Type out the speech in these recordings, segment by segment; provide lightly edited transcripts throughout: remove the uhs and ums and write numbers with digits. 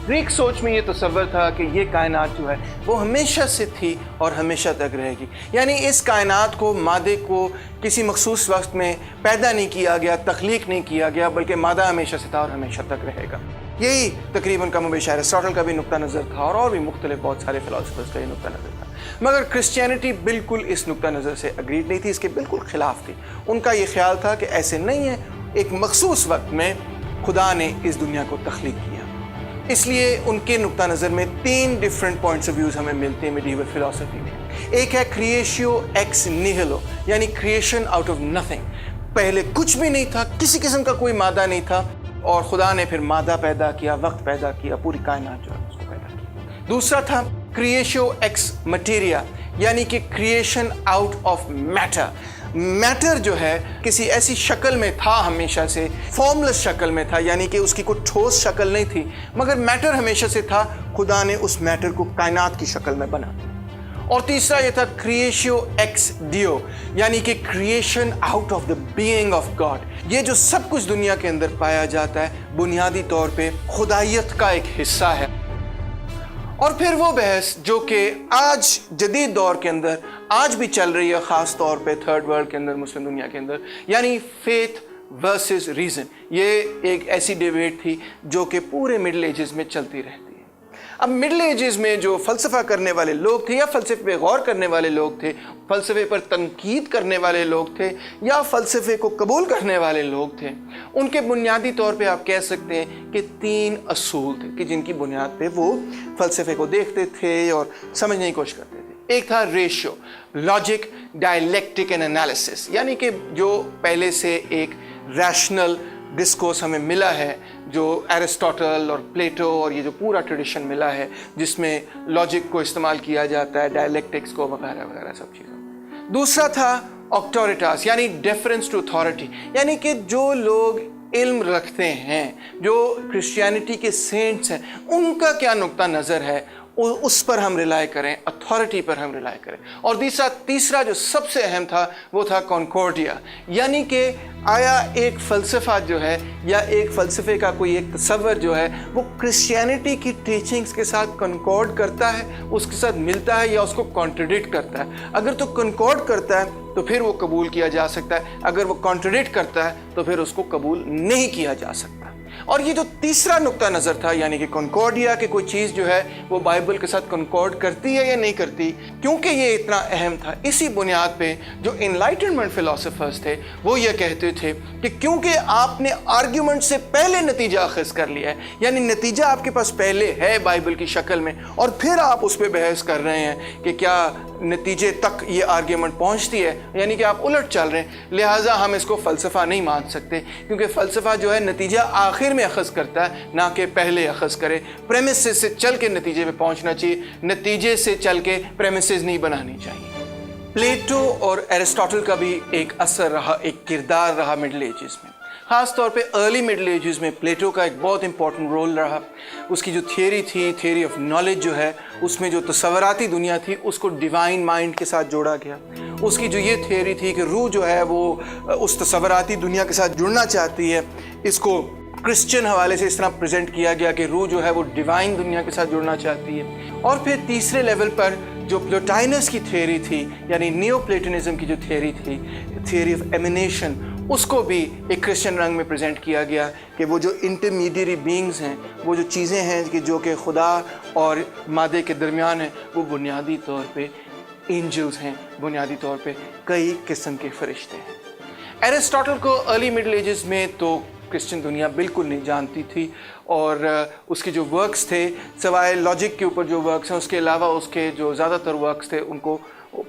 Greek सोच में ये तसव्वुर था कि ये कायनात जो है वो हमेशा से थी और हमेशा तक रहेगी, यानी इस कायनात को, मादे को किसी मखसूस वक्त में पैदा नहीं किया गया, तख्लीक नहीं किया गया, बल्कि मादा हमेशा से था और हमेशा तक रहेगा। यही तकरीबन कम बेश एरिस्टोटल का भी नुक्ता नज़र था और भी मुख्तलिफ बहुत सारे फ़िलासफ़र्स का ये नुक्ता नज़र था। मगर क्रिश्चियनिटी बिल्कुल इस नुक्ता नज़र से अग्रीड नहीं थी, इसके बिल्कुल ख़िलाफ़ थी। उनका ये ख्याल था कि ऐसे नहीं है, एक मखसूस वक्त में खुदा ने इस दुनिया को तख्लीक किया। इसलिए उनके नुक्ता नज़र में 3 डिफरेंट पॉइंट्स ऑफ व्यूज़ हमें मिलते हैं मिडीवल फ़िलासफ़ी में। एक है क्रिएशियो एक्स निहिलो, यानी क्रिएशन आउट ऑफ नथिंग। पहले कुछ भी नहीं था, किसी किस्म का कोई मादा नहीं था और खुदा ने फिर मादा पैदा किया, वक्त पैदा किया, पूरी कायनात जो है उसको पैदा किया। दूसरा था क्रिएशियो एक्स मटेरिया, यानी कि creation out of matter. Matter जो है किसी ऐसी शक्ल में था, हमेशा से फॉर्मलेस शक्ल में था, यानी कि उसकी कोई ठोस शक्ल नहीं थी, मगर मैटर हमेशा से था। खुदा ने उस मैटर को कायनात की शक्ल में बना। और तीसरा ये था क्रिएशियो एक्स डियो, यानी कि creation out of the being of God. ये जो सब कुछ दुनिया के अंदर पाया जाता है बुनियादी तौर पे खुदाइयत का एक हिस्सा है। और फिर वो बहस जो कि आज जदीद दौर के अंदर आज भी चल रही है, ख़ास तौर पे थर्ड वर्ल्ड के अंदर, मुस्लिम दुनिया के अंदर, यानी फेथ वर्सेस रीज़न। ये एक ऐसी डिबेट थी जो कि पूरे मिडिल एजेस में चलती रहती है। अब मिडिल एजेस में जो फ़लसफ़ा करने वाले लोग थे या फ़लसफ़े पे गौर करने वाले लोग थे, फ़लसफ़े पर तनकीद करने वाले लोग थे या फ़लसफ़े को कबूल करने वाले लोग थे, उनके बुनियादी तौर पे आप कह सकते हैं कि 3 असूल थे कि जिनकी बुनियाद पे वो फ़लसफ़े को देखते थे और समझने की कोशिश करते थे। एक था ratio, logic, dialectic and analysis, यानी कि जो पहले से एक रैशनल डिस्कोर्स हमें मिला है, जो एरिस्टोटल और प्लेटो और ये जो पूरा ट्रेडिशन मिला है, जिसमें लॉजिक को इस्तेमाल किया जाता है, डायलेक्टिक्स को वगैरह वगैरह सब चीज़ों। दूसरा था ऑक्टोरिटास, यानी डेफरेंस टू अथॉरिटी, यानी कि जो लोग इल्म रखते हैं, जो क्रिश्चियनिटी के सेंट्स हैं, उनका क्या नुक्ता नज़र है, उस पर हम रिलाय करें, अथॉरिटी पर हम रिलाय करें। और तीसरा जो सबसे अहम था वो था कॉन्कॉर्डिया, यानी कि आया एक फ़लसफ़ा जो है या एक फ़लसफ़े का कोई एक तसव्वुर जो है वो क्रिश्चियनिटी की टीचिंग्स के साथ कॉन्कॉर्ड करता है, उसके साथ मिलता है या उसको कॉन्ट्रडिक्ट करता है। अगर तो कॉन्कॉर्ड करता है तो फिर वो कबूल किया जा सकता है, अगर वो कॉन्ट्रडिक्ट करता है तो फिर उसको कबूल नहीं किया जा सकता। और ये जो तीसरा नुक्ता नज़र था, यानी कि कॉन्कॉर्डिया कि कोई चीज़ जो है वो बाइबल के साथ कॉन्कॉर्ड करती है या नहीं करती, क्योंकि ये इतना अहम था, इसी बुनियाद पे जो इनलाइटनमेंट फिलोसोफर्स थे वो ये कहते थे कि क्योंकि आपने आर्ग्यूमेंट से पहले नतीजा अख़ज़ कर लिया है, यानी नतीजा आपके पास पहले है बाइबल की शक्ल में, और फिर आप उस पर बहस कर रहे हैं कि क्या नतीजे तक ये आर्ग्यूमेंट पहुंचती है, यानी कि आप उलट चल रहे हैं, लिहाजा हम इसको फ़लसफ़ा नहीं मान सकते, क्योंकि फ़लसफ़ा जो है नतीजा आखिर में अख़ज़ करता है, ना कि पहले अख़ज़ करे। प्रेमिसेस से चल के नतीजे पे पहुंचना चाहिए, नतीजे से चल के प्रेमिसेस नहीं बनानी चाहिए। प्लेटो और एरिस्टोटल का भी एक असर रहा, एक किरदार रहा मिडिल एजेस में, ख़ास तौर पे अर्ली मिडिल एजेस में प्लेटो का एक बहुत इंपॉर्टेंट रोल रहा। उसकी जो थियरी थी, थियरी ऑफ नॉलेज जो है, उसमें जो तसव्वुराती दुनिया थी उसको डिवाइन माइंड के साथ जोड़ा गया। उसकी जो ये थियरी थी कि रूह जो है वो उस तसव्वुराती दुनिया के साथ जुड़ना चाहती है, इसको क्रिश्चियन हवाले से इस तरह प्रेजेंट किया गया कि रूह जो है वो डिवाइन दुनिया के साथ जुड़ना चाहती है। और फिर तीसरे लेवल पर जो प्लोटाइनस की थियरी थी, यानी नियो प्लेटोनिज्म की जो थियरी थी, थियरी ऑफ एमिनेशन, उसको भी एक क्रिश्चियन रंग में प्रेजेंट किया गया कि वो जो इंटरमीडिएरी बीइंग्स हैं, वो जो चीज़ें हैं कि जो कि खुदा और मादे के दरमियान हैं, वो बुनियादी तौर पे एंजल्स हैं, बुनियादी तौर पे कई किस्म के फरिश्ते हैं। एरिस्टोटल को अर्ली मिडिल एजेस में तो क्रिश्चियन दुनिया बिल्कुल नहीं जानती थी, और उसके जो वर्क्स थे, सिवाय लॉजिक के ऊपर जो वर्क्स हैं, उसके अलावा उसके जो ज़्यादातर वर्क्स थे उनको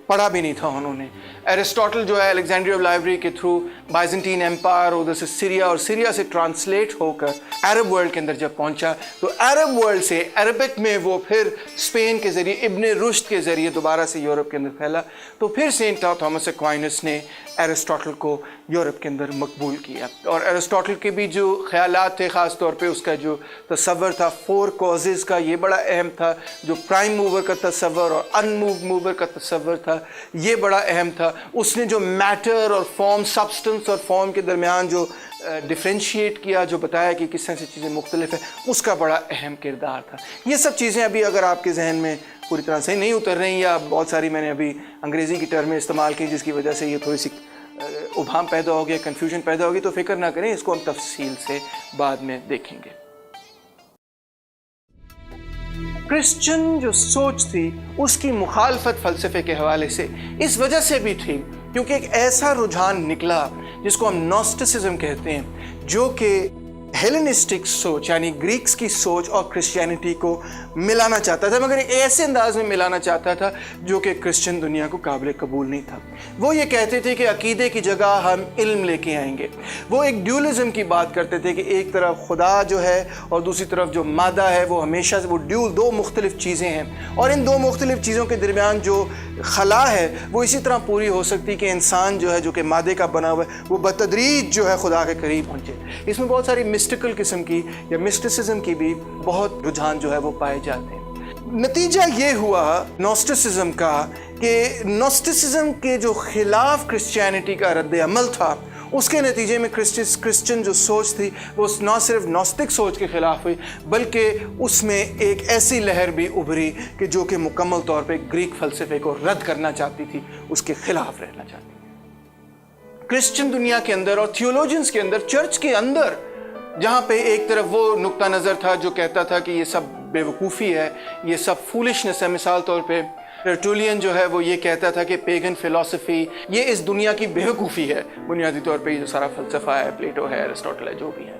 पढ़ा भी नहीं था उन्होंने। एरिस्टोटल जो है अलेक्जेंड्रिया लाइब्रेरी के थ्रू बाइजेंटीन एम्पायर, उधर से सीरिया, और सीरिया से ट्रांसलेट होकर अरब वर्ल्ड के अंदर जब पहुंचा तो अरब वर्ल्ड से अरबिक में वो फिर स्पेन के ज़रिए, इब्ने रुश्द के ज़रिए दोबारा से यूरोप के अंदर फैला। तो फिर सेंट थॉमस एक्वाइनस ने एरिस्टोटल को यूरोप के अंदर मकबूल किया, और एरिस्टोटल के भी जो ख्यालात थे, ख़ास तौर पे उसका जो तस्वर था 4 कॉजेज़ का, ये बड़ा अहम था। जो प्राइम मूवर का तस्वर और अनमूव मूवर का तस्वर था, ये बड़ा अहम था। उसने जो मैटर और फॉर्म, सब्सटेंस और फॉर्म के दरमियान जो डिफ्रेंशिएट किया, जो बताया कि किस तरह से चीज़ें मुख्तलिफ हैं, उसका बड़ा अहम किरदार था। ये सब चीज़ें अभी अगर आपके जहन में पूरी तरह से नहीं उतर रही, या बहुत सारी मैंने अभी अंग्रेज़ी की टर्में इस्तेमाल की जिसकी वजह से ये थोड़ी सी उभाम पैदा हो गया, कन्फ्यूजन पैदा होगी, तो फिक्र ना करें, इसको हम तफसील से बाद में देखेंगे। क्रिश्चियन जो सोच थी उसकी मुखालफत फ़लसफ़े के हवाले से इस वजह से भी थी क्योंकि एक ऐसा रुझान निकला जिसको हम नॉस्टिसिज्म कहते हैं, जो कि हेलेनिस्टिक सोच यानी ग्रीक्स की सोच और क्रिश्चियनिटी को मिलाना चाहता था, मगर एक ऐसे अंदाज में मिलाना चाहता था जो कि क्रिश्चियन दुनिया को काबिल कबूल नहीं था। वो ये कहते थे कि अकीदे की जगह हम इल्म लेके आएंगे। वो एक ड्यूलिज़म की बात करते थे कि एक तरफ खुदा जो है और दूसरी तरफ जो मादा है, वो हमेशा से वो ड्यूल, दो मुख्तलिफ चीज़ें हैं, और इन दो मुख्तलिफ चीज़ों के दरमियान जो खला है वो इसी तरह पूरी हो सकती कि इंसान जो है, जो कि मादे का बना हुआ है, वो बतदरीज जो है खुदा के करीब पहुँचे। इसमें बहुत सारी मिस्टिकल किस्म की या मिस्टिसिज्म की भी बहुत रुझान जो है वो पाए जाते हैं। नतीजा ये हुआ नॉस्टिसिज्म का कि नॉस्टिसिज्म के जो खिलाफ क्रिश्चियनिटी का रद्द अमल था, उसके नतीजे में क्रिश्चियन जो सोच थी वो न सिर्फ नॉस्टिक सोच के ख़िलाफ़ हुई, बल्कि उसमें एक ऐसी लहर भी उभरी कि जो कि मुकम्मल तौर पे ग्रीक फ़लसफ़े को रद्द करना चाहती थी, उसके ख़िलाफ़ रहना चाहती थी। क्रिश्चियन दुनिया के अंदर और थियोलॉजियंस के अंदर, चर्च के अंदर, जहाँ पे एक तरफ वो नुक्ता नज़र था जो कहता था कि ये सब बेवकूफ़ी है, ये सब फूलिशनेस है। मिसाल तौर पे टर्टुलियन जो है वो ये कहता था कि पेगन फ़िलासफ़ी ये इस दुनिया की बेवकूफ़ी है, बुनियादी तौर पे ये जो सारा फ़लसफ़ा है, प्लेटो है, एरिस्टोटल है, जो भी है।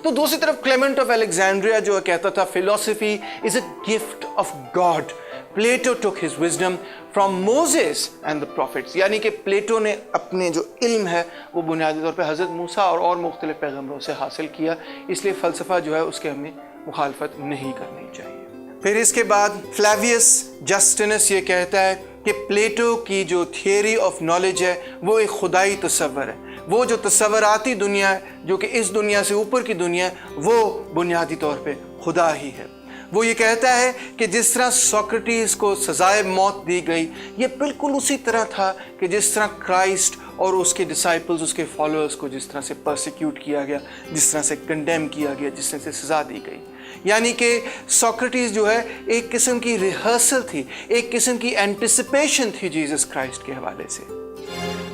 तो दूसरी तरफ क्लेमेंट ऑफ अलेक्जेंड्रिया जो कहता था philosophy is a gift of God, Plato took his wisdom from Moses and the prophets, यानी कि प्लेटो ने अपने जो इल्म है वो बुनियादी तौर पे हज़रत मूसा और मुख्तलिफ पैगम्बरों से हासिल किया, इसलिए फ़लसफ़ा जो है उसके हमें मुखालफत नहीं करनी चाहिए। फिर इसके बाद फ्लेवियस जस्टिनस ये कहता है कि प्लेटो की जो थियरी ऑफ नॉलेज है वो एक खुदाई तस्वर है। वो जो तस्वराती दुनिया है, जो कि इस दुनिया से ऊपर की दुनिया है, वो बुनियादी तौर पे खुदा ही है। वो ये कहता है कि जिस तरह सोक्रेटिस को सजाए मौत दी गई, ये बिल्कुल उसी तरह था कि जिस तरह क्राइस्ट और उसके डिसाइपल्स, उसके फॉलोअर्स को जिस तरह से परसिक्यूट किया गया, जिस तरह से कंडेम किया गया, जिस तरह से सज़ा दी गई। यानी कि सोक्रेटिस जो है एक किस्म की रिहर्सल थी, एक किस्म की एंटिसिपेशन थी जीसस क्राइस्ट के हवाले से।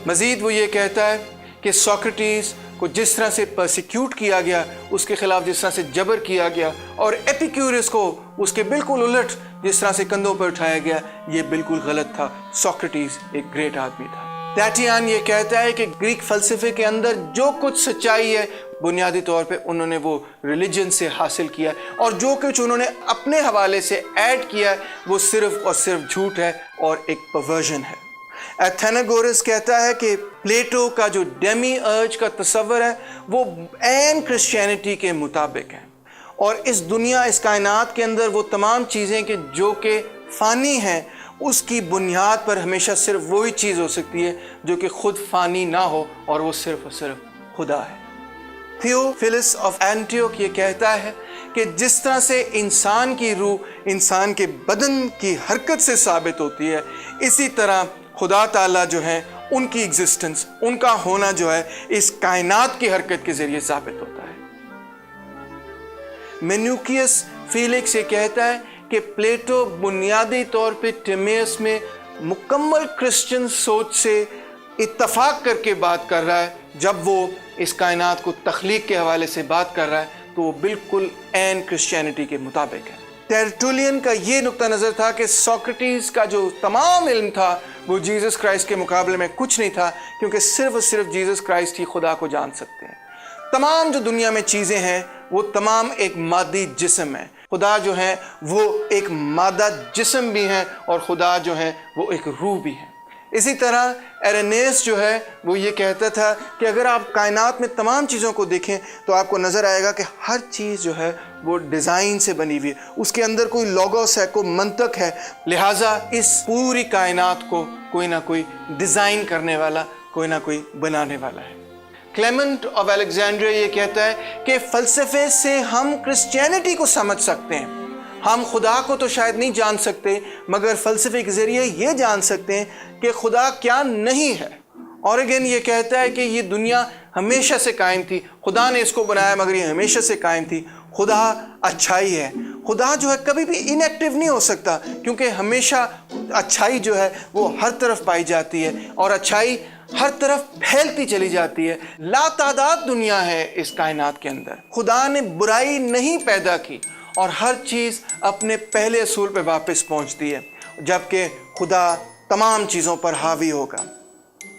मज़ीद वो ये कहता है कि सोक्रेटिस को जिस तरह से परसिक्यूट किया गया, उसके ख़िलाफ़ जिस तरह से जबर किया गया, और एपिक्यूरस को उसके बिल्कुल उलट जिस तरह से कंधों पर उठाया गया, ये बिल्कुल गलत था। सोक्रेटिस एक ग्रेट आदमी था। टैटियन ये कहता है कि ग्रीक फ़लसफ़े के अंदर जो कुछ सच्चाई है बुनियादी तौर पे उन्होंने वो रिलीजन से हासिल किया, और जो कुछ उन्होंने अपने हवाले से ऐड किया है वो सिर्फ़ और सिर्फ झूठ है और एक परवर्जन है। एथेनागोरस कहता है कि प्लेटो का जो डेमी अर्ज का तस्वर है वो एन क्रिश्चियनिटी के मुताबिक है, और इस दुनिया, इस कायनात के अंदर वो तमाम चीज़ें कि जो कि फ़ानी हैं, उसकी बुनियाद पर हमेशा सिर्फ वही चीज़ हो सकती है जो कि खुद फ़ानी ना हो, और वो सिर्फ और सिर्फ खुदा है। थियोफिलस ऑफ एंटियोक ये कहता है कि जिस तरह से इंसान की रूह इंसान के बदन की हरकत से साबित होती है, इसी तरह खुदा ताला जो है उनकी एग्जिस्टेंस, उनका होना जो है इस कायनात की हरकत के ज़रिए साबित होता है। मेन्यूकियस फीलिक्स ये कहता है कि प्लेटो बुनियादी तौर पे टिमेयस में मुकम्मल क्रिश्चियन सोच से इत्तफाक करके बात कर रहा है। जब वो इस कायनात को तख्लीक के हवाले से बात कर रहा है तो वो बिल्कुल एन क्रिश्चियनिटी के मुताबिक है। टर्टुलियन का ये नुक्ता नज़र था कि सोक्रेटिस का जो तमाम इल्म था वो जीसस क्राइस्ट के मुकाबले में कुछ नहीं था, क्योंकि सिर्फ और सिर्फ जीसस क्राइस्ट ही खुदा को जान सकते हैं। तमाम जो दुनिया में चीज़ें हैं वो तमाम एक मादी जिस्म है। खुदा जो है वो एक मादा जिस्म भी है, और खुदा जो है वो एक रूह भी है। इसी तरह एरेनेस जो है वो ये कहता था कि अगर आप कायनात में तमाम चीज़ों को देखें तो आपको नज़र आएगा कि हर चीज़ जो है वो डिज़ाइन से बनी हुई है, उसके अंदर कोई लोगोस है, कोई मंतक है। लिहाजा इस पूरी कायनात को कोई ना कोई डिज़ाइन करने वाला, कोई ना कोई बनाने वाला है। क्लेमेंट ऑफ अलेक्जेंड्रिया ये कहता है कि फ़लसफ़े से हम क्रिश्चियनिटी को समझ सकते हैं। हम खुदा को तो शायद नहीं जान सकते, मगर फ़लसफ़े के ज़रिए ये जान सकते हैं कि खुदा क्या नहीं है। ऑरिगन ये कहता है कि ये दुनिया हमेशा से कायम थी, खुदा ने इसको बनाया मगर ये हमेशा से कायम थी। खुदा अच्छाई है, खुदा जो है कभी भी इनएक्टिव नहीं हो सकता, क्योंकि हमेशा अच्छाई जो है वो हर तरफ पाई जाती है और अच्छाई हर तरफ फैलती चली जाती है। लातादाद दुनिया है इस कायनात के अंदर। खुदा ने बुराई नहीं पैदा की और हर चीज़ अपने पहले असूल पे वापस पहुंचती है, जबकि खुदा तमाम चीज़ों पर हावी होगा।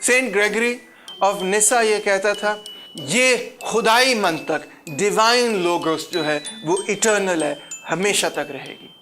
सेंट ग्रेगरी ऑफ निसा ये कहता था, ये खुदाई मंतक, डिवाइन लोगोस जो है वो इटर्नल है, हमेशा तक रहेगी।